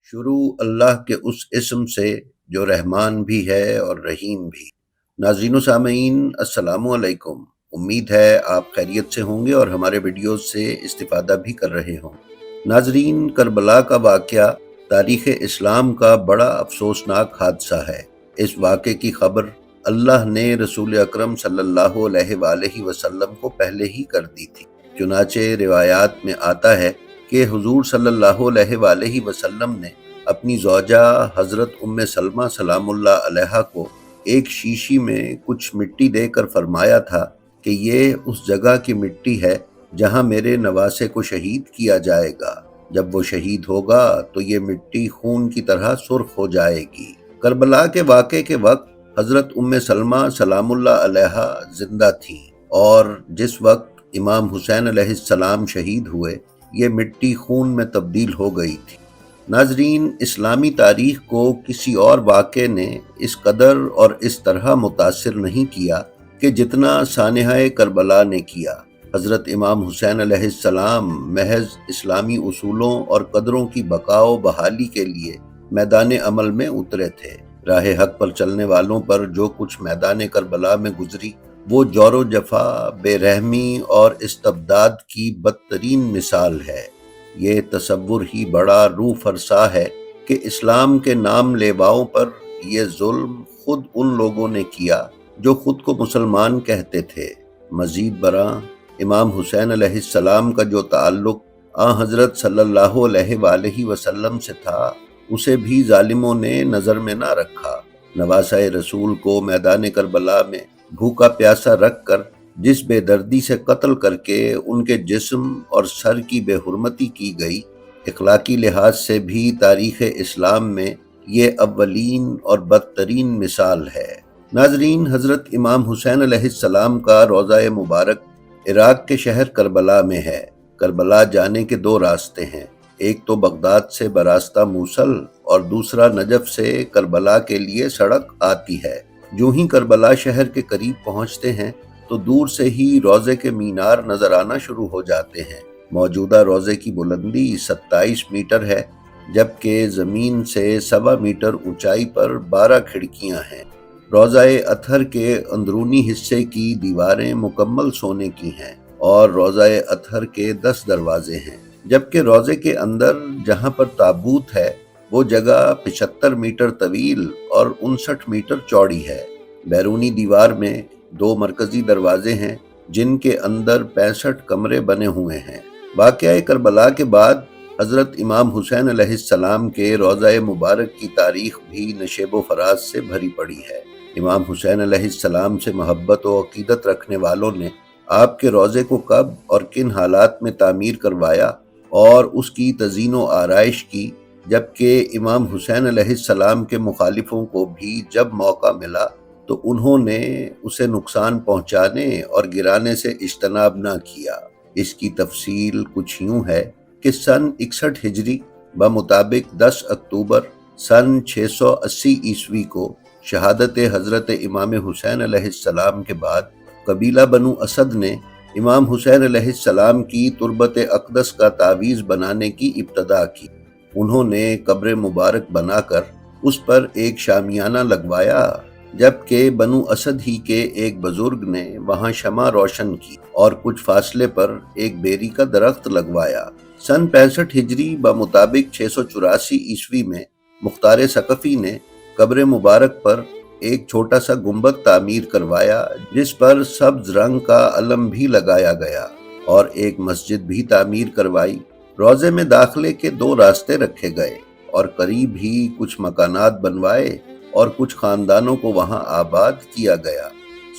شروع اللہ کے اس اسم سے جو رحمان بھی ہے اور رحیم بھی۔ ناظرین و سامعین، السلام علیکم۔ امید ہے آپ خیریت سے ہوں گے اور ہمارے ویڈیوز سے استفادہ بھی کر رہے ہوں۔ ناظرین، کربلا کا واقعہ تاریخ اسلام کا بڑا افسوسناک حادثہ ہے۔ اس واقعے کی خبر اللہ نے رسول اکرم صلی اللہ علیہ وآلہ وسلم کو پہلے ہی کر دی تھی۔ چنانچہ روایات میں آتا ہے کہ حضور صلی اللہ علیہ وآلہ وسلم نے اپنی زوجہ حضرت ام سلمہ سلام اللہ علیہا کو ایک شیشی میں کچھ مٹی دے کر فرمایا تھا کہ یہ اس جگہ کی مٹی ہے جہاں میرے نواسے کو شہید کیا جائے گا۔ جب وہ شہید ہوگا تو یہ مٹی خون کی طرح سرخ ہو جائے گی۔ کربلا کے واقعے کے وقت حضرت ام سلمہ سلام اللہ علیہا زندہ تھیں، اور جس وقت امام حسین علیہ السلام شہید ہوئے یہ مٹی خون میں تبدیل ہو گئی تھی۔ ناظرین، اسلامی تاریخ کو کسی اور واقعے نے اس قدر اور اس طرح متاثر نہیں کیا کہ جتنا سانحہ کربلا نے کیا۔ حضرت امام حسین علیہ السلام محض اسلامی اصولوں اور قدروں کی بقا و بحالی کے لیے میدان عمل میں اترے تھے۔ راہ حق پر چلنے والوں پر جو کچھ میدان کربلا میں گزری وہ جور و جفا، بے رحمی اور استبداد کی بدترین مثال ہے۔ یہ تصور ہی بڑا روح فرسا ہے کہ اسلام کے نام لیواؤں پر یہ ظلم خود ان لوگوں نے کیا جو خود کو مسلمان کہتے تھے۔ مزید برآں امام حسین علیہ السلام کا جو تعلق حضرت صلی اللہ علیہ وآلہ وسلم سے تھا اسے بھی ظالموں نے نظر میں نہ رکھا۔ نواسہ رسول کو میدان کربلا میں بھوکا پیاسا رکھ کر جس بے دردی سے قتل کر کے ان کے جسم اور سر کی بے حرمتی کی گئی، اخلاقی لحاظ سے بھی تاریخ اسلام میں یہ اولین اور بدترین مثال ہے۔ ناظرین، حضرت امام حسین علیہ السلام کا روضہ مبارک عراق کے شہر کربلا میں ہے۔ کربلا جانے کے دو راستے ہیں، ایک تو بغداد سے براستہ موصل اور دوسرا نجف سے کربلا کے لیے سڑک آتی ہے۔ جو ہی کربلا شہر کے قریب پہنچتے ہیں تو دور سے ہی روضے کے مینار نظر آنا شروع ہو جاتے ہیں۔ موجودہ روضے کی بلندی 27 میٹر ہے، جبکہ زمین سے 1.25 میٹر اونچائی پر 12 کھڑکیاں ہیں۔ روضہ اطہر کے اندرونی حصے کی دیواریں مکمل سونے کی ہیں اور روضہ اطہر کے 10 دروازے ہیں، جبکہ روضے کے اندر جہاں پر تابوت ہے وہ جگہ 75 میٹر طویل اور 59 میٹر چوڑی ہے۔ بیرونی دیوار میں 2 مرکزی دروازے ہیں جن کے اندر 65 کمرے بنے ہوئے ہیں۔ واقعہ کربلا کے بعد حضرت امام حسین علیہ السلام کے روضہ مبارک کی تاریخ بھی نشیب و فراز سے بھری پڑی ہے۔ امام حسین علیہ السلام سے محبت و عقیدت رکھنے والوں نے آپ کے روضے کو کب اور کن حالات میں تعمیر کروایا اور اس کی تزئین و آرائش کی، جبکہ امام حسین علیہ السلام کے مخالفوں کو بھی جب موقع ملا تو انہوں نے اسے نقصان پہنچانے اور گرانے سے اجتناب نہ کیا۔ اس کی تفصیل کچھ یوں ہے کہ سن 61 ہجری بمطابق 10 اکتوبر سن 680 عیسوی کو شہادت حضرت امام حسین علیہ السلام کے بعد قبیلہ بنو اسد نے امام حسین علیہ السلام کی تربت اقدس کا تعویذ بنانے کی ابتدا کی۔ انہوں نے قبر مبارک بنا کر اس پر ایک شامیانہ لگوایا، جبکہ بنو اسد ہی کے ایک بزرگ نے وہاں شمع روشن کی اور کچھ فاصلے پر ایک بیری کا درخت لگوایا۔ سن 65 ہجری بمطابق 684 عیسوی میں مختار ثقفی نے قبر مبارک پر ایک چھوٹا سا گنبد تعمیر کروایا جس پر سبز رنگ کا علم بھی لگایا گیا، اور ایک مسجد بھی تعمیر کروائی۔ روضے میں داخلے کے 2 راستے رکھے گئے اور قریب ہی کچھ مکانات بنوائے اور کچھ خاندانوں کو وہاں آباد کیا گیا۔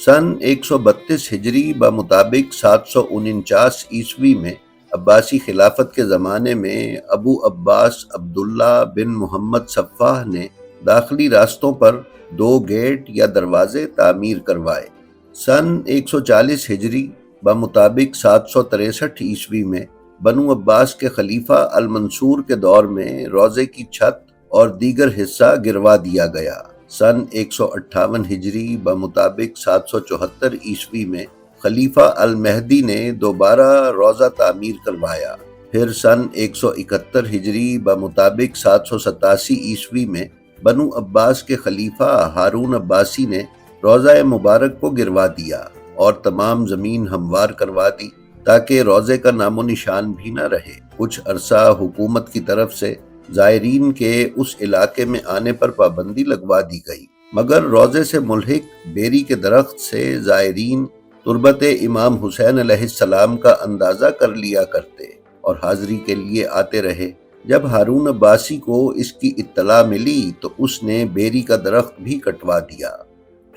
سن 132 ہجری بمطابق 749 عیسوی میں عباسی خلافت کے زمانے میں ابو عباس عبداللہ بن محمد صفاح نے داخلی راستوں پر 2 گیٹ یا دروازے تعمیر کروائے۔ سن 140 ہجری بمطابق 763 عیسوی میں بنو عباس کے خلیفہ المنصور کے دور میں روضے کی چھت اور دیگر حصہ گروا دیا گیا۔ سن 158 ہجری بمطابق 774 عیسوی میں خلیفہ المہدی نے دوبارہ روضہ تعمیر کروایا۔ پھر سن 171 ہجری بمطابق 787 عیسوی میں بنو عباس کے خلیفہ ہارون عباسی نے روضہ مبارک کو گروا دیا اور تمام زمین ہموار کروا دی تاکہ روضے کا نام و نشان بھی نہ رہے۔ کچھ عرصہ حکومت کی طرف سے زائرین کے اس علاقے میں آنے پر پابندی لگوا دی گئی، مگر روضے سے ملحق بیری کے درخت سے زائرین تربت امام حسین علیہ السلام کا اندازہ کر لیا کرتے اور حاضری کے لیے آتے رہے۔ جب ہارون عباسی کو اس کی اطلاع ملی تو اس نے بیری کا درخت بھی کٹوا دیا۔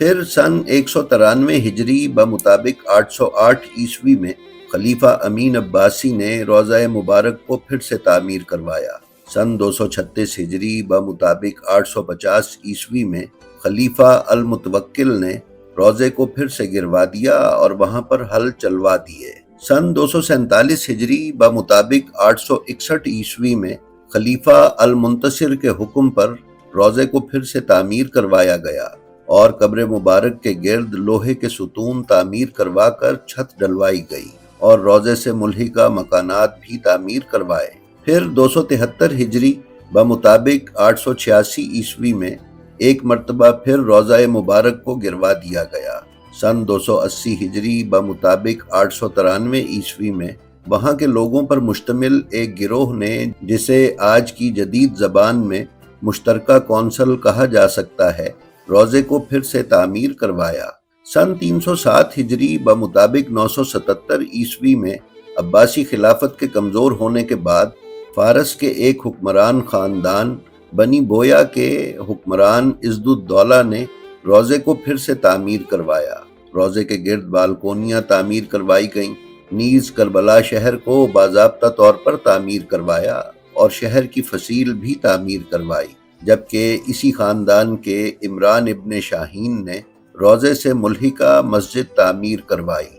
پھر سن 193 ہجری بمطابق 808 عیسوی میں خلیفہ امین عباسی نے روضہ مبارک کو پھر سے تعمیر کروایا۔ سن 236 ہجری بمطابق 850 عیسوی میں خلیفہ المتوکل نے روضے کو پھر سے گروا دیا اور وہاں پر حل چلوا دیے۔ سن 247 ہجری بمطابق 861 عیسوی میں خلیفہ المنتصر کے حکم پر روضے کو پھر سے تعمیر کروایا گیا اور قبر مبارک کے گرد لوہے کے ستون تعمیر کروا کر چھت ڈلوائی گئی اور روضے سے ملحقہ مکانات بھی تعمیر کروائے۔ پھر 273 ہجری بمطابق 886 عیسوی میں ایک مرتبہ پھر روضہ مبارک کو گروا دیا گیا۔ سن 280 ہجری بمطابق 893 عیسوی میں وہاں کے لوگوں پر مشتمل ایک گروہ نے، جسے آج کی جدید زبان میں مشترکہ کونسل کہا جا سکتا ہے، روضے کو پھر سے تعمیر کروایا۔ سن 307 ہجری بمطابق 977 عیسوی میں عباسی خلافت کے کمزور ہونے کے بعد فارس کے ایک حکمران خاندان بنی بویا کے حکمران عزد الدولہ نے روضے کو پھر سے تعمیر کروایا۔ روضے کے گرد بالکونیاں تعمیر کروائی گئیں، نیز کربلا شہر کو باضابطہ طور پر تعمیر کروایا اور شہر کی فصیل بھی تعمیر کروائی، جبکہ اسی خاندان کے عمران ابن شاہین نے روضے سے ملحقہ مسجد تعمیر کروائی۔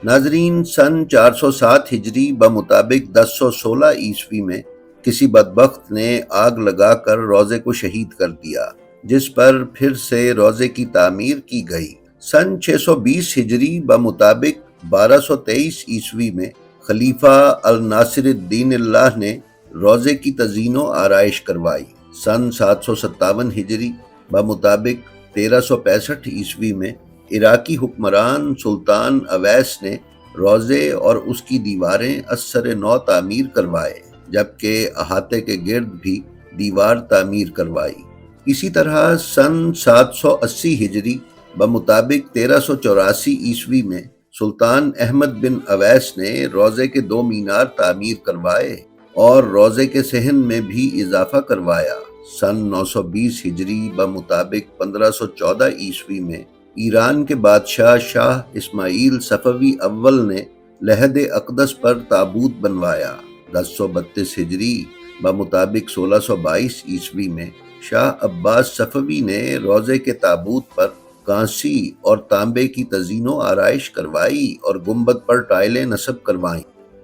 ناظرین، سن 407 ہجری بمطابق 1016 عیسوی میں کسی بدبخت نے آگ لگا کر روضے کو شہید کر دیا، جس پر پھر سے روضے کی تعمیر کی گئی۔ سن 620 ہجری بمطابق 1223 عیسوی میں خلیفہ الناصر الدین اللہ نے روضے کی تزئین و آرائش کروائی۔ سن 757 ہجری بمطابق 1365 عیسوی میں عراقی حکمران سلطان اویس نے روضے اور اس کی دیواریں ازسر نو تعمیر کروائے، جبکہ احاطے کے گرد بھی دیوار تعمیر کروائی۔ اسی طرح سن 780 ہجری بمطابق 1384 عیسوی میں سلطان احمد بن اویس نے روضے کے 2 مینار تعمیر کروائے اور روضے کے صحن میں بھی اضافہ کروایا۔ سن 920 ہجری بمطابق 1514 عیسوی میں ایران کے بادشاہ شاہ اسماعیل صفوی اول نے لحد اقدس پر تابوت بنوایا۔ 1032 ہجری بمطابق 1622 عیسوی میں شاہ عباس صفوی نے روضے کے تابوت پر کانسی اور تانبے کی تزئین و آرائش کروائی اور گنبد پر ٹائلیں نصب کروائیں۔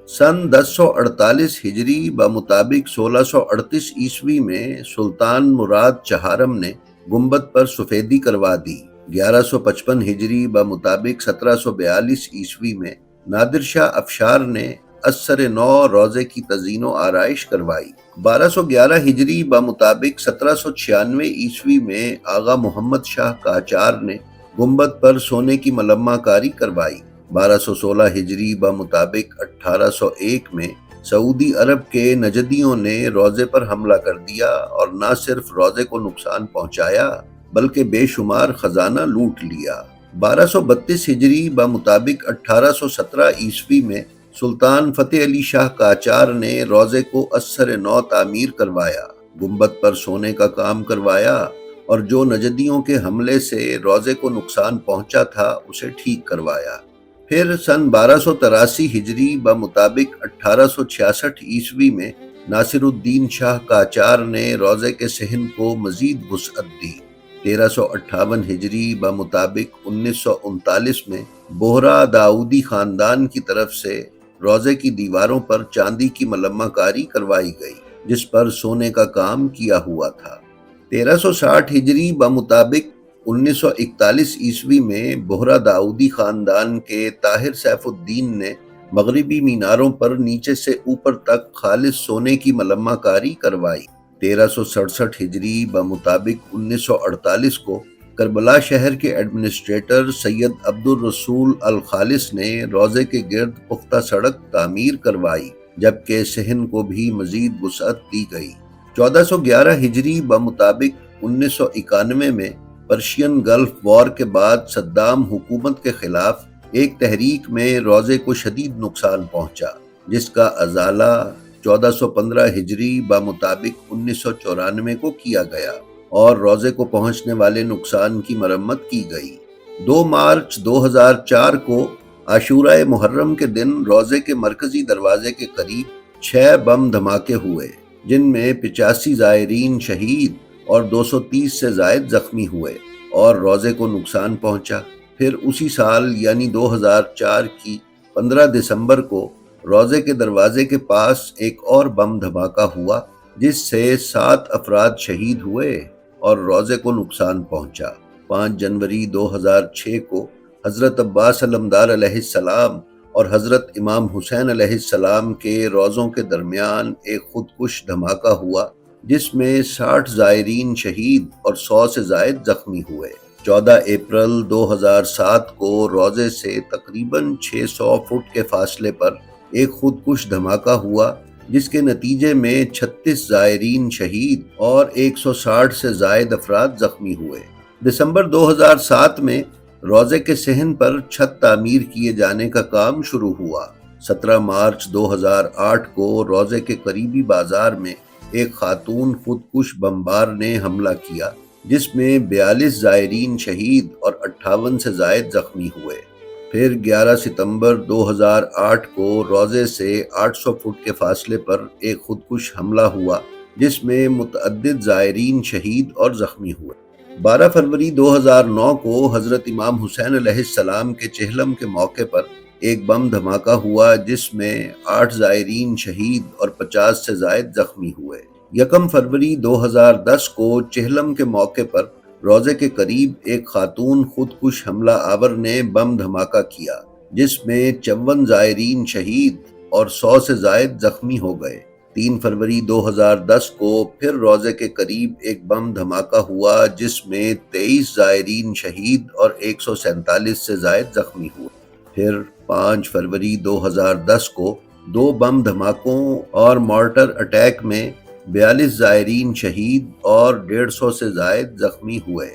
سن 1048 ہجری بمطابق 1638 عیسوی میں سلطان مراد چہارم نے گنبد پر سفیدی کروا دی۔ 1155 ہجری بمطابق 1742 عیسوی میں نادر شاہ افشار نے ازسر نو روضے کی تزئین و آرائش کروائی۔ 1211 ہجری بمطابق 1796 عیسوی میں آغا محمد شاہ قاجار نے گنبد پر سونے کی ملمہ کاری کروائی۔ 1216 ہجری بمطابق 1801 میں سعودی عرب کے نجدیوں نے روضے پر حملہ کر دیا اور نہ صرف روضے کو نقصان پہنچایا بلکہ بے شمار خزانہ لوٹ لیا۔ 1232 ہجری بمطابق 1817 عیسوی میں سلطان فتح علی شاہ قاجار نے روضے کو ازسر نو تعمیر کروایا، گنبد پر سونے کا کام کروایا اور جو نجدیوں کے حملے سے روضے کو نقصان پہنچا تھا اسے ٹھیک کروایا۔ پھر سن 1283 ہجری بمطابق 1866 عیسوی میں ناصر الدین شاہ قاجار نے روضے کے صحن کو مزید وسعت دی۔ 1358 ہجری بمطابق 1939 میں بوہرا داؤدی خاندان کی طرف سے روضے کی دیواروں پر چاندی کی ملمہ کاری کروائی گئی، جس پر سونے کا کام کیا ہوا تھا۔ 1360 ہجری بمطابق 1941 عیسوی میں بوہرا داؤدی خاندان کے طاہر سیف الدین نے مغربی میناروں پر نیچے سے اوپر تک خالص سونے کی ملمہ کاری کروائی۔ 1367 ہجری بمطابق 1948 کو کربلا شہر کے ایڈمنسٹریٹر سید عبد الرسول الخالص نے روضے کے گرد پختہ سڑک تعمیر کروائی، جبکہ صحن کو بھی مزید وسعت دی گئی۔ 1411 ہجری بمطابق 1991 میں پرشین گلف وار کے بعد صدام حکومت کے خلاف ایک تحریک میں روضے کو شدید نقصان پہنچا، جس کا ازالہ 1415 ہجری بمطابق 1994 کو کیا گیا اور روضے کو پہنچنے والے نقصان کی مرمت کی گئی۔ 2 مارچ 2004 کو عاشورہ محرم کے دن روضے کے مرکزی دروازے کے قریب 6 بم دھماکے ہوئے، جن میں 85 زائرین شہید اور 230 سے زائد زخمی ہوئے اور روضے کو نقصان پہنچا۔ پھر اسی سال یعنی 2004 کی 15 دسمبر کو روضے کے دروازے کے پاس ایک اور بم دھماکہ ہوا، جس سے 7 افراد شہید ہوئے اور روضے کو نقصان پہنچا۔ 5 جنوری 2006 کو حضرت عباس علمدار علیہ السلام اور حضرت امام حسین علیہ السلام کے روضوں کے درمیان ایک خودکش دھماکہ ہوا، جس میں 60 زائرین شہید اور 100 سے زائد زخمی ہوئے۔ 14 اپریل 2007 کو روضے سے تقریباً 600 فٹ کے فاصلے پر ایک خودکش دھماکہ ہوا، جس کے نتیجے میں 36 زائرین شہید اور 160 سے زائد افراد زخمی ہوئے۔ دسمبر 2007 میں روضے کے صحن پر چھت تعمیر کیے جانے کا کام شروع ہوا۔ 17 مارچ 2008 کو روضے کے قریبی بازار میں ایک خاتون خودکش بمبار نے حملہ کیا، جس میں 42 زائرین شہید اور 58 سے زائد زخمی ہوئے۔ پھر 11 ستمبر 2008 کو روضے سے 800 فٹ کے فاصلے پر ایک خودکش حملہ ہوا، جس میں متعدد زائرین شہید اور زخمی ہوئے۔ 12 فروری 2009 کو حضرت امام حسین علیہ السلام کے چہلم کے موقع پر ایک بم دھماکہ ہوا، جس میں 8 زائرین شہید اور 50 سے زائد زخمی ہوئے۔ 1 فروری 2010 کو چہلم کے موقع پر روضے کے قریب ایک خاتون خودکش حملہ آور نے بم دھماکہ کیا، جس میں 54 زائرین شہید اور 100 سے زائد زخمی ہو گئے۔ 3 فروری 2010 کو پھر روضے کے قریب ایک بم دھماکہ ہوا، جس میں 23 زائرین شہید اور 147 سے زائد زخمی ہوئے۔ پھر 5 فروری 2010 کو 2 بم دھماکوں اور مارٹر اٹیک میں 42 زائرین شہید اور 150 سے زائد زخمی ہوئے۔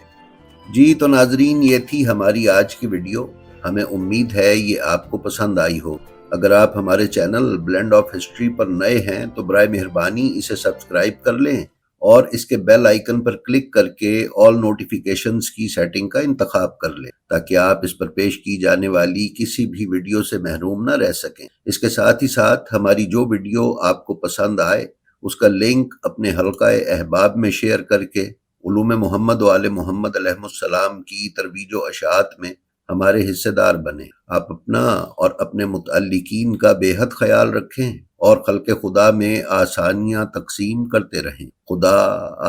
جی تو ناظرین، یہ تھی ہماری آج کی ویڈیو۔ ہمیں امید ہے یہ آپ کو پسند آئی ہو۔ اگر آپ ہمارے چینل بلینڈ آف ہسٹری پر نئے ہیں تو برائے مہربانی اسے سبسکرائب کر لیں اور اس کے بیل آئیکن پر کلک کر کے آل نوٹیفیکیشنز کی سیٹنگ کا انتخاب کر لیں، تاکہ آپ اس پر پیش کی جانے والی کسی بھی ویڈیو سے محروم نہ رہ سکیں۔ اس کے ساتھ ہی ساتھ ہماری جو ویڈیو آپ کو پسند آئے اس کا لنک اپنے حلقہ احباب میں شیئر کر کے علوم محمد و آل محمد علیہ السلام کی ترویج و اشاعت میں ہمارے حصے دار بنیں۔ آپ اپنا اور اپنے متعلقین کا بے حد خیال رکھیں اور خلق خدا میں آسانیاں تقسیم کرتے رہیں۔ خدا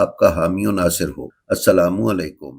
آپ کا حامی و ناصر ہو۔ السلام علیکم۔